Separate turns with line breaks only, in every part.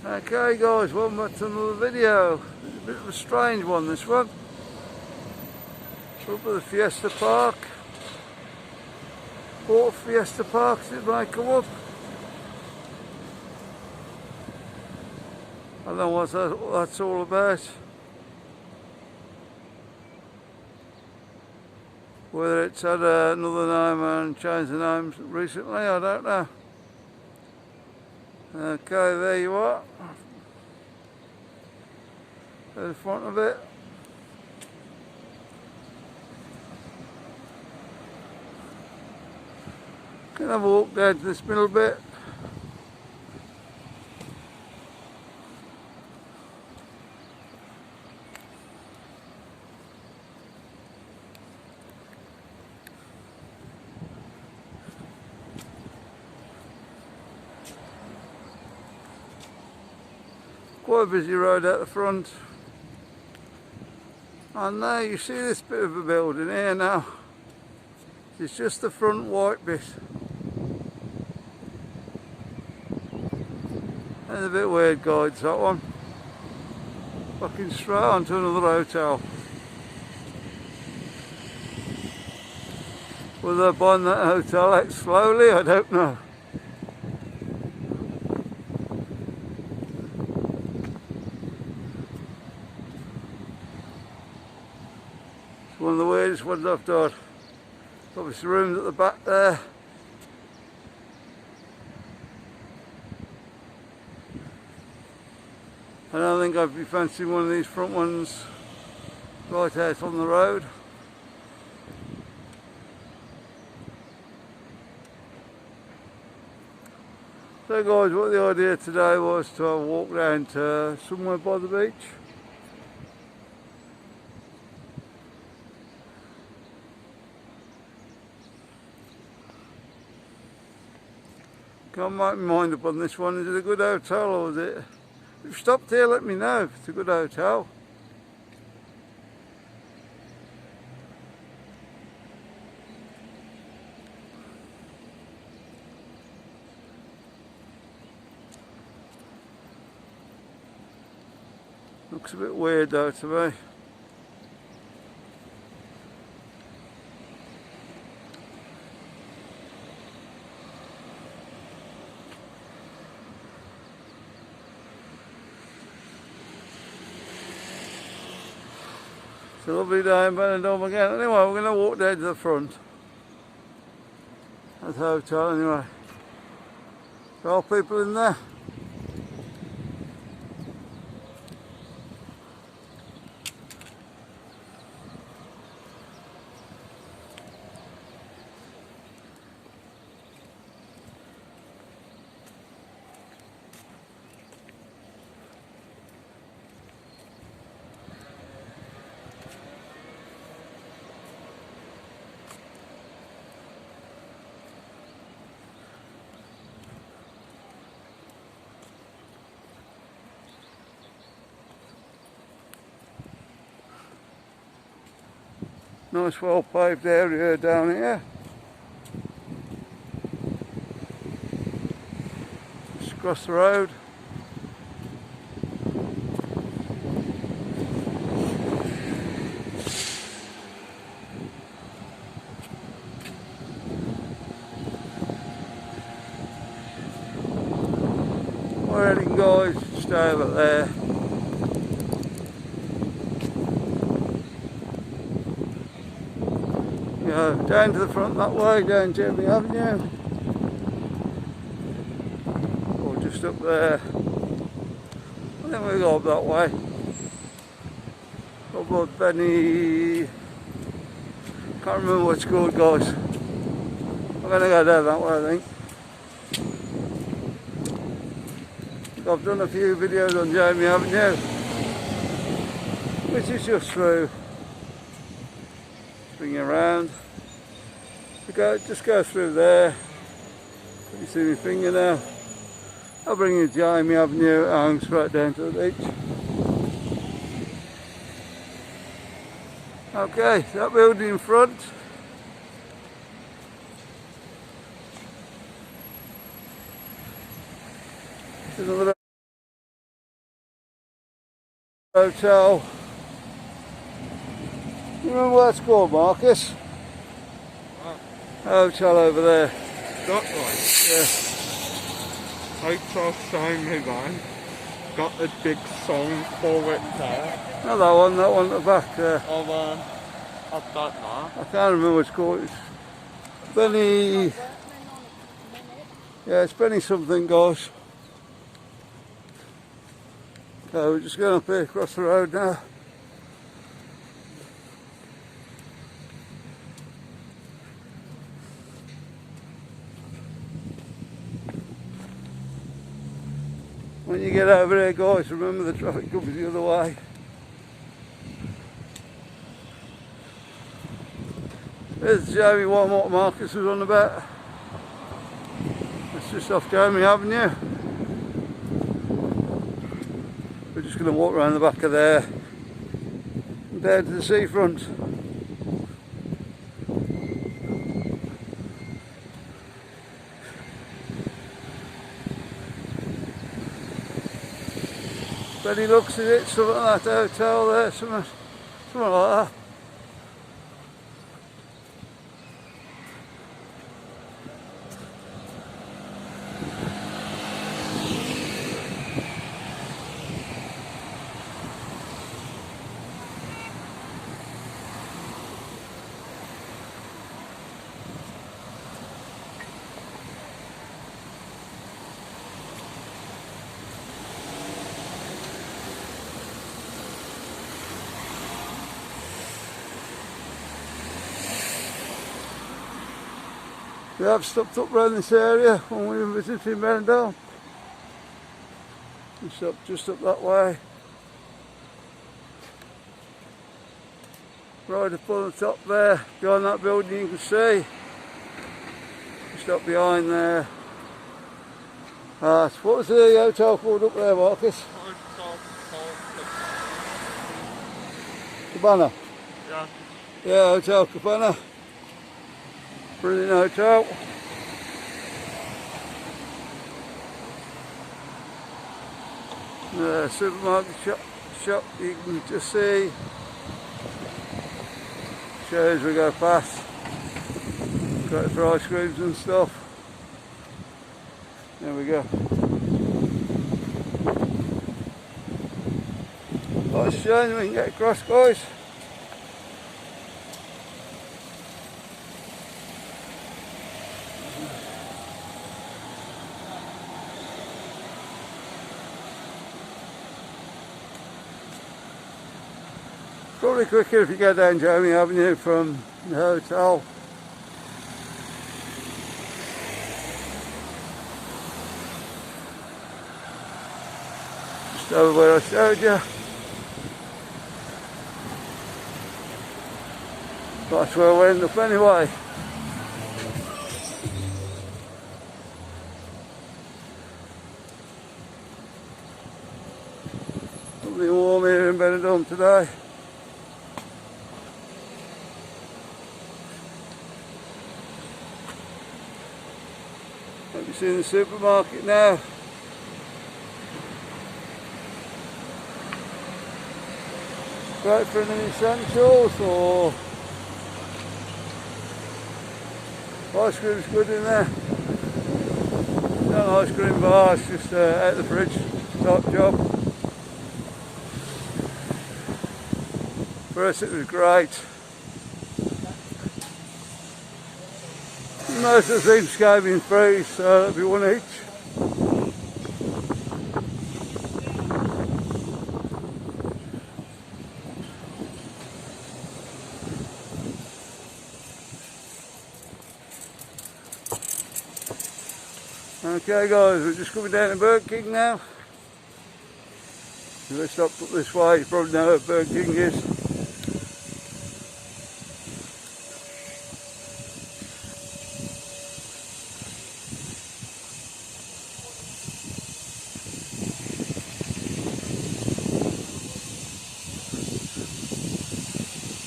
Okay guys, welcome back to another video. It's a bit of a strange one, this one. We're up at the Fiesta Park. What Fiesta Park it might come up. I don't know what that's all about. Whether it's had another name and changed the name recently, I don't know. Okay, there you are. There's the front of it. Can I walk down to this middle bit? Quite a busy road out the front. And now you see this bit of a building here now. It's just the front white bit. That's a bit weird, guys, that one. Fucking straight onto another hotel. Whether they're buying that hotel out slowly, I don't know. It's one of the weirdest ones I've done. Obviously rooms at the back there. I don't think I'd be fancying one of these front ones right out on the road. So guys, what the idea today was to walk down to somewhere by the beach. Can't make my mind up on this one. Is it a good hotel or is it? If you've stopped here, let me know if it's a good hotel. Looks a bit weird though to me. It's a lovely day in Benidorm again. Anyway, we're going to walk down to the front. That's the hotel anyway. There are people in there. Nice well paved area down here. Just across the road. We're heading, guys, stay over there. Down to the front that way, down Jeremy Avenue, or just up there. I think we go up that way. Up about Benny, can't remember what it's called, guys. I'm going to go down that way, I think. I've done a few videos on Jeremy Avenue, which is just through. Swing around. Just go through there. You see my finger now. I'll bring you to Jeremy Avenue and straight down to the beach. Okay, that building in front. Another Hotel. You remember what it's called, Marcus? Hotel over there.
That one?
Yeah.
Hotel Shiny Van. Got a big song for it there.
Not that one at the back there.
Oh, I don't know.
I can't remember what it's called. It's Benny. Yeah, it's Benny something, guys. So we're just going up here across the road now. When you get over there, guys, remember the traffic comes the other way. There's Jamie, what Marcus was on about. It's just off Jamie Avenue. We're just going to walk around the back of there and down to the seafront. Benny looks at it, something like that hotel there, something like that. We have stopped up around this area when we were visiting Benidorm. We stopped just up that way. Right up on the top there, behind that building you can see. Just up behind there. What was the hotel called up there, Marcus? Cabana.
Yeah.
Yeah, Hotel Cabana. Brilliant hotel. Supermarket shop you can just see. Shows we go past. Got for ice creams and stuff. There we go. Nice shine we can get across, guys. Probably quicker if you go down Jamie Avenue from the hotel. Just over where I showed you. That's where we end up anyway. Something warm here in Benidorm today. Hope you see the supermarket now. Great for any essentials or ice cream's good in there. No ice cream bar, it's just out of the fridge type job. For us it was great. Most of the things came in free, so that'd be one each. Okay guys, we're just coming down to Burger King now. If we stopped up this way, you probably know where Burger King is.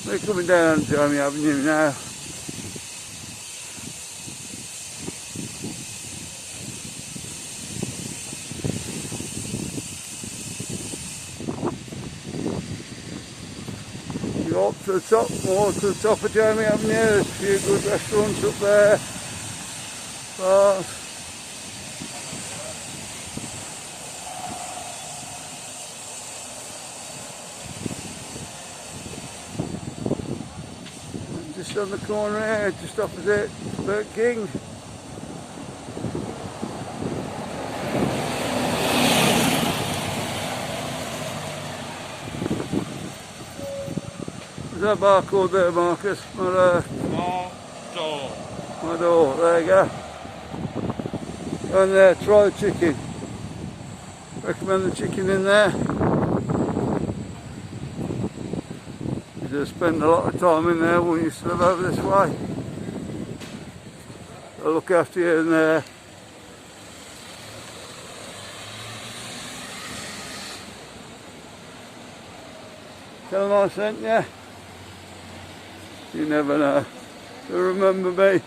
We're coming down Jamie Avenue now. go up to the top, more to the top of Jamie Avenue. There's a few good restaurants up there. Bars. And just on the corner here, just opposite Burger King. Is that bar called there, Marcus?
Door.
My door, there you go. And there, try the chicken. Recommend the chicken in there. You just spend a lot of time in there when you still live over this way. They'll look after you in there. Tell them I sent you. You never know. They'll remember me.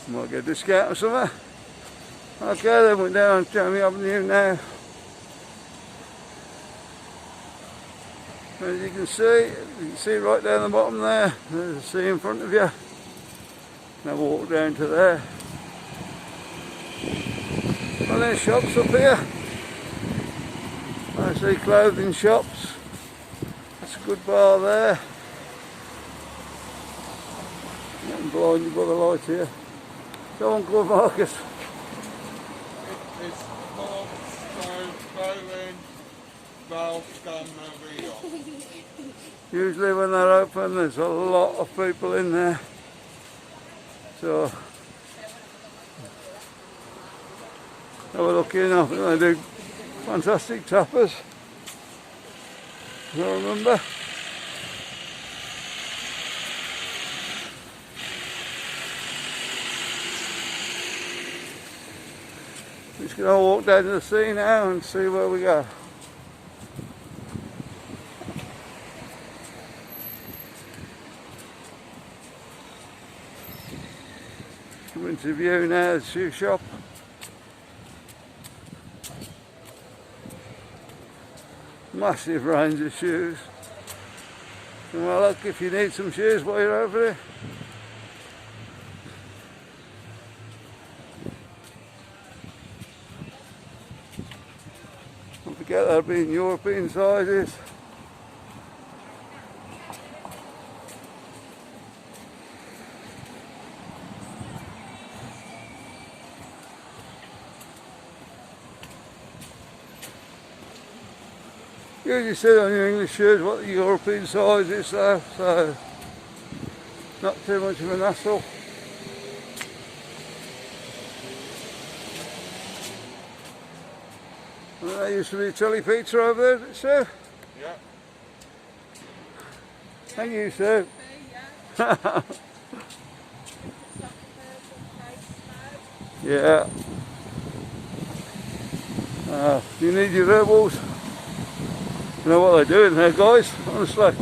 Might get a discount or something. Okay, then we're down Jamie Avenue now. As you can see right down the bottom there, there's a sea in front of you. Now walk down to there. Well, there's shops up here. I see clothing shops. That's a good bar there. I'm blinded by the light here. Go on, go Marcus.
It is called Berlin Balcanaria.
Usually when they're open there's a lot of people in there. So have a look in. I think they do fantastic tapas. I remember. Just going to walk down to the sea now and see where we go. Coming to view now the shoe shop. Massive range of shoes. And well, look, if you need some shoes while you're over there. Don't forget they'll be in European sizes. Usually see on your English shoes what the European size is though, so not too much of an hassle. Well, there used to be a chili pizza over there, did it, Sue?
Yeah.
Thank you, Sue. Yeah. You need your rebels. You know what they're doing there, guys, honestly.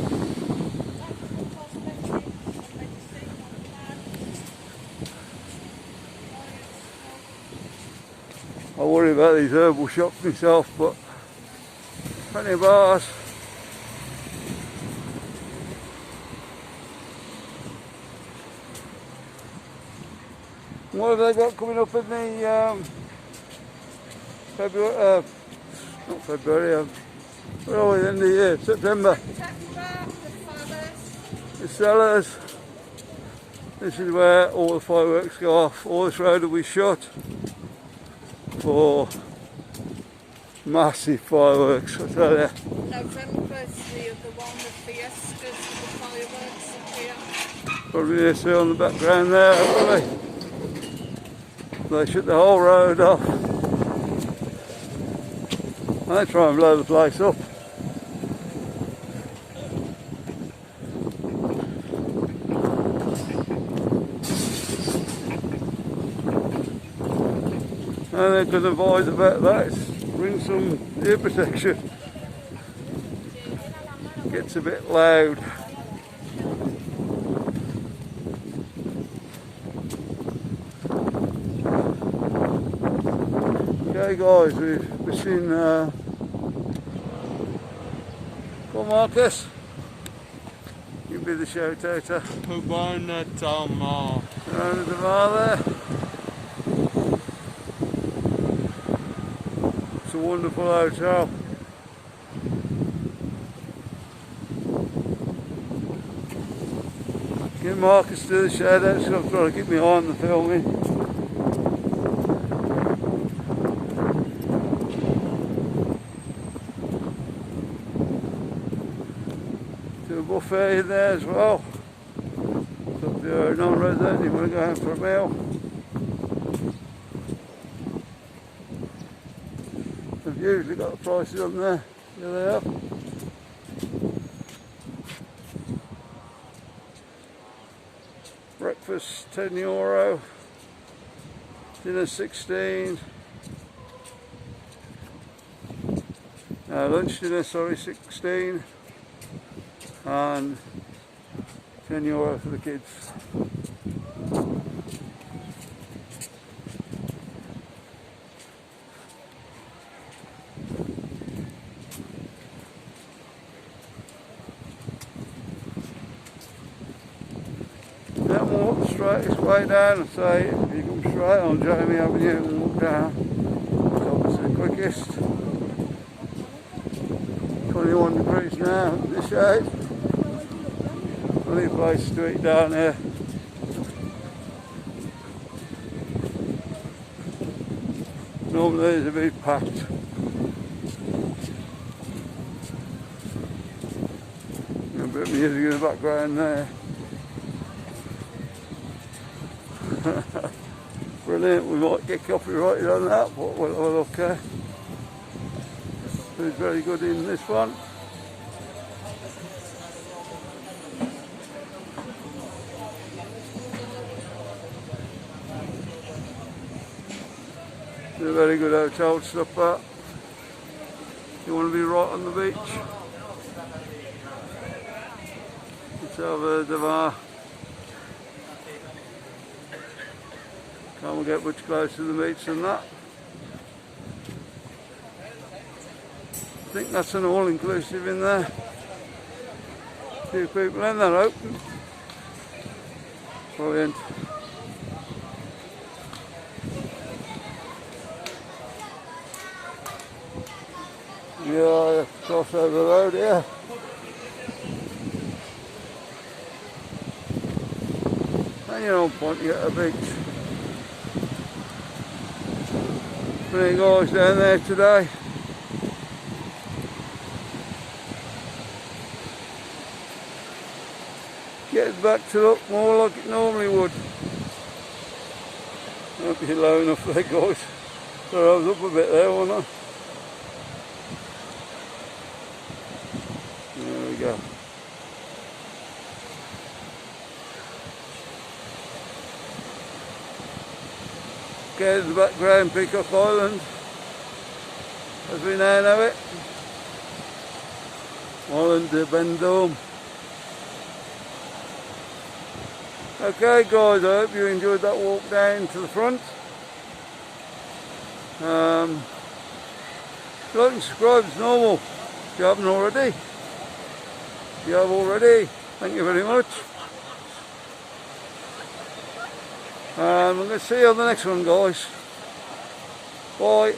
I worry about these herbal shops myself, but plenty of bars. What have they got coming up in the February, not February, where are we, the end of the year? September. The Cellars. This is where all the fireworks go off. All this road will be shut for massive fireworks, I tell you.
November's the other one, the Fiestas, the fireworks up here.
Probably you see on the background there, probably. They shut the whole road off. They try and blow the place up. And they can advise about that, bring some ear protection. Gets a bit loud. Okay guys, we've seen, come on Marcus, you be the shout outer.
Havana Dalmar.
Around the bar there. It's a wonderful hotel. Get Marcus to the shout out, so I'm trying to keep my eye on the filming. To a buffet in there as well. So if you're a non-resident, you want to go out for a meal. They've usually got the prices on there. Here they are. Breakfast €10, dinner 16. Lunch dinner, sorry, 16. And €10 for the kids. Now we'll walk the straightest way down and say if you come straight on Jamie Avenue and walk down, it's obviously the quickest. 21 degrees now in the shade. Plenty of places to eat down here. Normally it's a bit packed. A bit of music in the background there. Brilliant, we might get copyrighted on that, but we'll have a look here. It's very good in this one. It's a very good hotel to stop at. You want to be right on the beach. Let's have a divar. Can't get much closer to the beach than that. I think that's an all-inclusive in there. A few people in there open. Brilliant. Yeah, cross over the road here. And you're on point to get a beach. Plenty of guys down there today. Getting back to look more like it normally would. Won't be low enough there guys. So I was up a bit there, wasn't I? There we go. Okay, the background, Peacock Island, as we now know it. Island de Benidorm. Okay guys, I hope you enjoyed that walk down to the front. Like and subscribe as normal if you haven't already. If you have already, thank you very much. I'm going to see you on the next one guys. Bye.